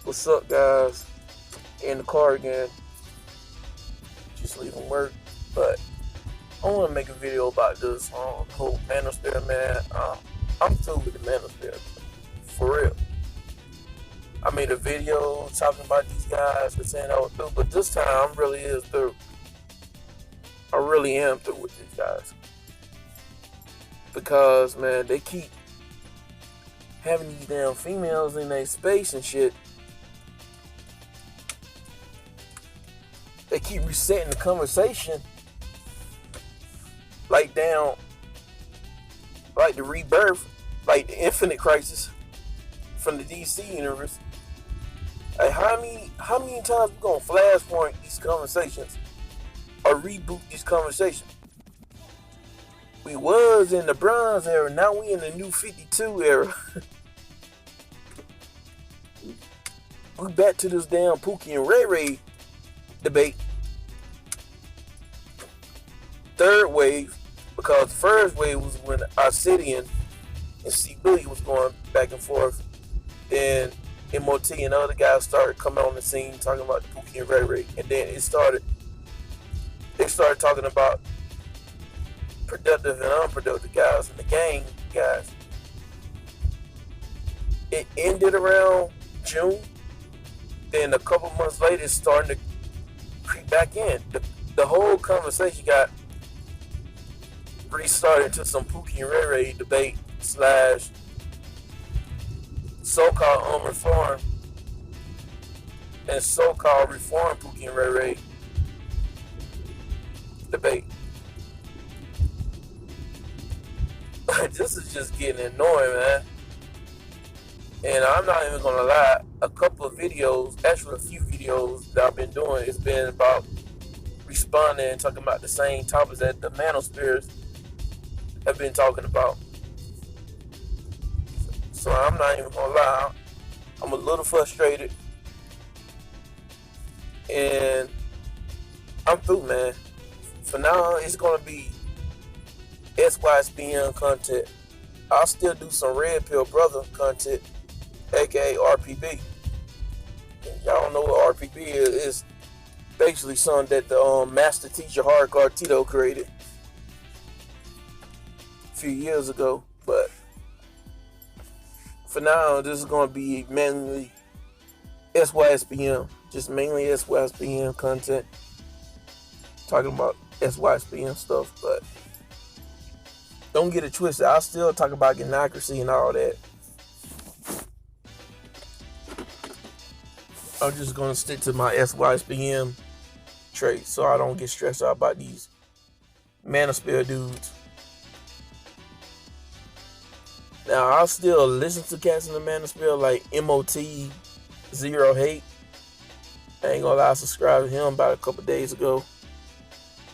What's up, guys? In the car again. Just leaving work. But I want to make a video about this whole manosphere, man. I'm through with the manosphere. For real. I made a video talking about these guys and saying I was through, but this time I really is through. I really am through with these guys. Because, man, they keep having these damn females in their space and shit. They keep resetting the conversation like down, like the rebirth, like the Infinite Crisis from the DC universe. Like how many times we gonna flashpoint these conversations or reboot these conversations? We was in the Bronze era, now we in the new 52 era. We back to this damn Pookie and Ray Ray debate. Third wave, because the first wave was when Obsidian and C. Billy was going back and forth. Then MOT and other guys started coming on the scene talking about the Pookie and Ray Ray. And then they started talking about productive and unproductive guys and the gang guys. It ended around June. Then a couple months later, it's starting to creep back in. The whole conversation got restarted into some Pookie and Ray Ray debate / so-called unreformed and so-called reformed Pookie and Ray Ray debate. This is just getting annoying, man. And I'm not even gonna lie, a couple of videos, actually a few videos that I've been doing, it's been about responding and talking about the same topics that the manospheres have been talking about. So I'm not even gonna lie, I'm a little frustrated. And I'm through, man. For now, it's gonna be SYSBM content. I'll still do some Red Pill Brother content, aka RPB. And y'all know what RPB is. It's basically something that the master teacher Hardcore Tito created a few years ago. But for now, this is going to be mainly SYSBM. Just mainly SYSBM content. Talking about SYSBM stuff, but don't get it twisted. I'll still talk about gynocracy and all that. I'm just going to stick to my SYSBM traits so I don't get stressed out about these manosphere dudes. Now, I'll still listen to cats in the manosphere like MOT, Zero Hate. I ain't gonna lie, I subscribed to him about a couple days ago.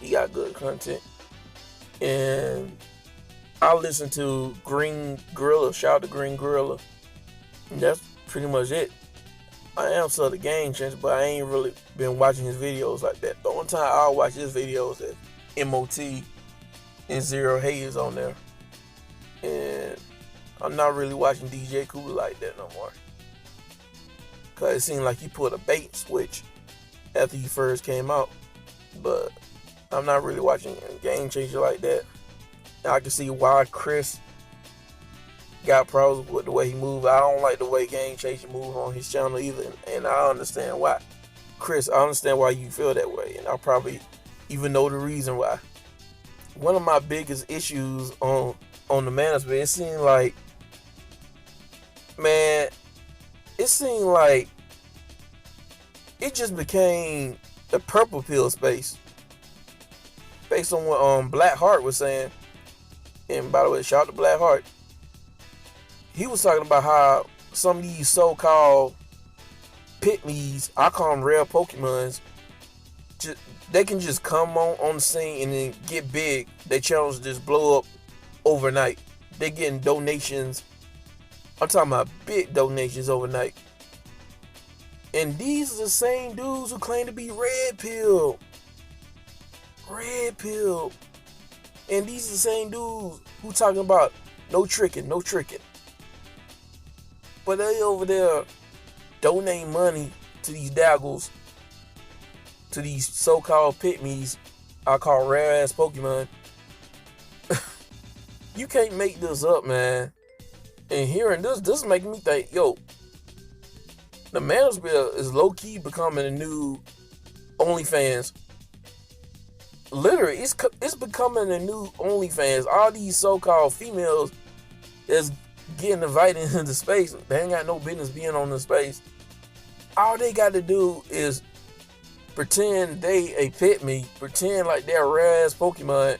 He got good content. And I listen to Green Gorilla, shout out to Green Gorilla. And that's pretty much it. I am still the game changer, but I ain't really been watching his videos like that. The only time I'll watch his videos is MOT and Zero Hate is on there. And I'm not really watching DJ Cooler like that no more. Cause it seemed like he put a bait switch after he first came out. But I'm not really watching Game Changer like that. I can see why Chris got problems with the way he moved. I don't like the way Game Changer moves on his channel either. And I understand why. Chris, I understand why you feel that way. And I probably even know the reason why. One of my biggest issues on the manosphere, it seemed like, man, it seemed like it just became the purple pill space. Based on what Black Heart was saying. And by the way, shout out to Black Heart. He was talking about how some of these so-called pygmies, I call them rare Pokemons, they can just come on the scene and then get big. Their channels just blow up overnight. They're getting donations. I'm talking about big donations overnight. And these are the same dudes who claim to be Red Pill. Red Pill. And these are the same dudes who talking about no tricking, no tricking. But they over there donate money to these daggles, to these so-called pygmies I call rare-ass Pokemon. You can't make this up, man. And hearing this is making me think, yo, the Manosphere is low-key becoming a new OnlyFans. Literally, it's becoming a new OnlyFans. All these so-called females is getting invited into space. They ain't got no business being on the space. All they got to do is pretend they a pit me, pretend like they're a rare-ass Pokemon,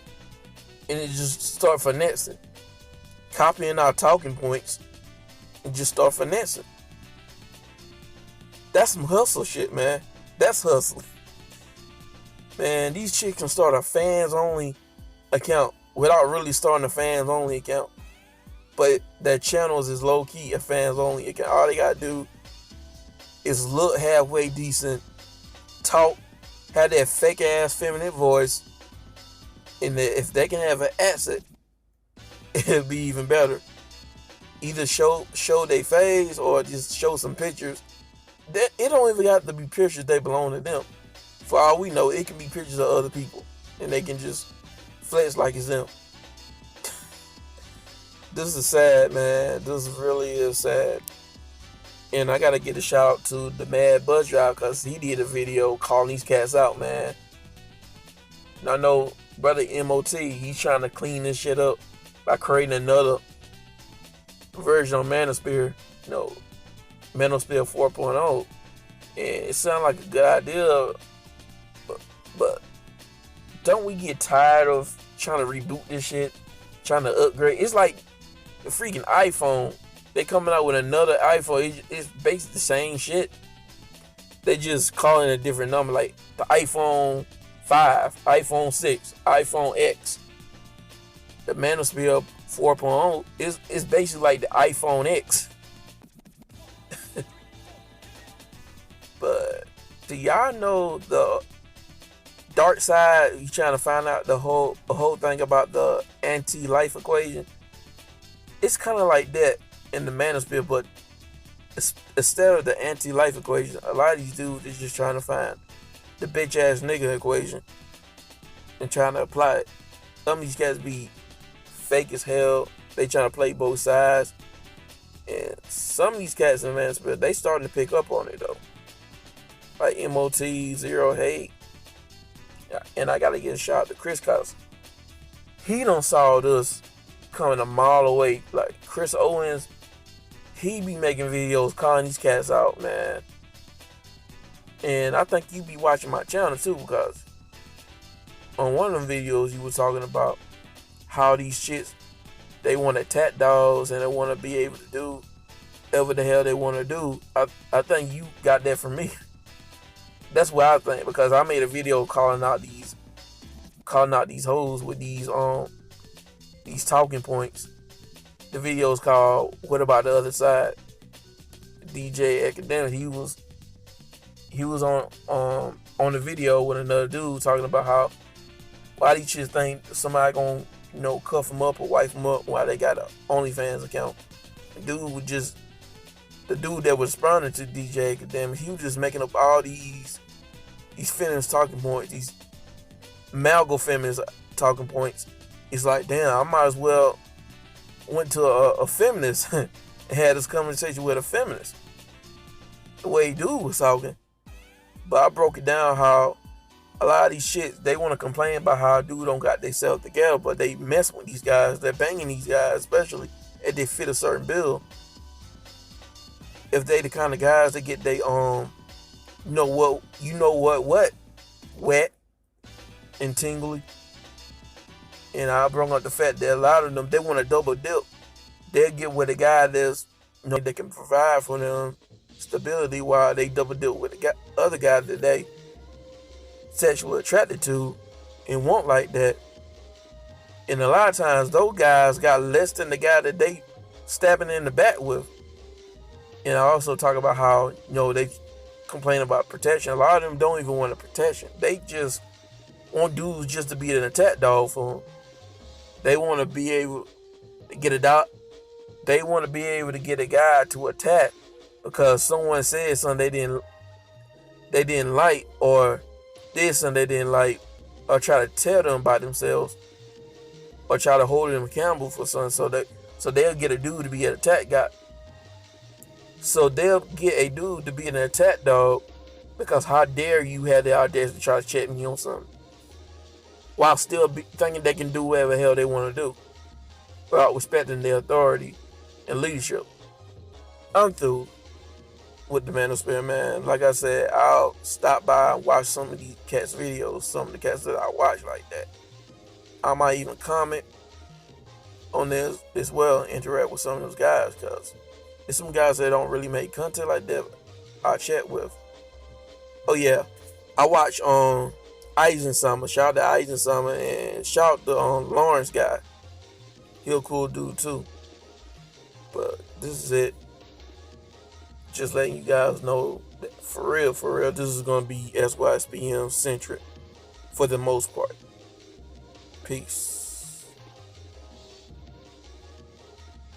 and it just start finessing. Copying our talking points and just start finessing. That's some hustle shit, man. That's hustling. Man, these chicks can start a fans-only account without really starting a fans-only account. But their channels is low-key a fans-only account. All they gotta do is look halfway decent, talk, have that fake-ass feminine voice, and if they can have an accent, it'll be even better. Either show their face or just show some pictures. It don't even have to be pictures that belong to them. For all we know, it can be pictures of other people, and they can just flex like it's them. This is sad, man. This really is sad. And I gotta get a shout out to the Mad Buzz Drive, because he did a video calling these cats out, man. And I know brother MOT, he's trying to clean this shit up by creating another version of Manosphere, Manosphere 4.0. And it sounds like a good idea, but don't we get tired of trying to reboot this shit, trying to upgrade? It's like the freaking iPhone. They coming out with another iPhone. It's basically the same shit. They just calling it a different number, like the iPhone 5, iPhone 6, iPhone X. The Manosphere 4.0 is basically like the iPhone X. But do y'all know the dark side? You trying to find out the whole thing about the anti-life equation? It's kind of like that in the Manosphere, but instead of the anti-life equation, a lot of these dudes is just trying to find the bitch ass nigga equation and trying to apply it. Some of these cats be fake as hell. They trying to play both sides, and some of these cats in the Manosphere, they starting to pick up on it though. Like MOT, Zero Hate. And I gotta get a shout out to Chris, cause he done saw this coming a mile away. Like Chris Owens, he be making videos calling these cats out, man. And I think you be watching my channel too, because on one of them videos you were talking about how these shits, they want to attack dogs and they want to be able to do whatever the hell they want to do. I think you got that from me. That's what I think, because I made a video calling out these hoes with these talking points. The video's called "What About the Other Side?" DJ Academic, he was on the video with another dude talking about how why these chicks think somebody gonna cuff them up or wife them up while they got an OnlyFans account. The dude that was responding to DJ Academic, he was just making up all these feminist talking points, these malgo feminist talking points. It's like, damn, I might as well went to a feminist and had this conversation with a feminist. The way dude was talking. But I broke it down how a lot of these shit, they want to complain about how a dude don't got themselves together, but they mess with these guys. They're banging these guys, especially if they fit a certain bill. If they the kind of guys that get they wet and tingly. And I brought up the fact that a lot of them, they want to double dip. They'll get with a guy that's that can provide for them stability while they double dip with the other guy that they sexually attracted to and want like that. And a lot of times those guys got less than the guy that they stabbing in the back with. And I also talk about how they complain about protection. A lot of them don't even want a protection. They just want dudes just to be an attack dog for them. They want to be able to get a dog. They want to be able to get a guy to attack because someone said something they didn't like, or did something they didn't like, or try to tell them about themselves, or try to hold them accountable for something, so they'll get a dude to be an attack guy. So they'll get a dude to be an attack dog because how dare you have the audacity to try to check me on something while still thinking they can do whatever the hell they want to do without respecting their authority and leadership. I'm through with the Manosphere, man. Like I said, I'll stop by and watch some of these cats' videos, some of the cats that I watch like that. I might even comment on this as well, interact with some of those guys, because there's some guys that don't really make content like that I chat with. Oh yeah, I watch Eisen Summer. Shout out to Eisen Summer, and shout out to Lawrence guy. He a cool dude too. But this is it. Just letting you guys know that for real, this is gonna be SYSBM centric for the most part. Peace.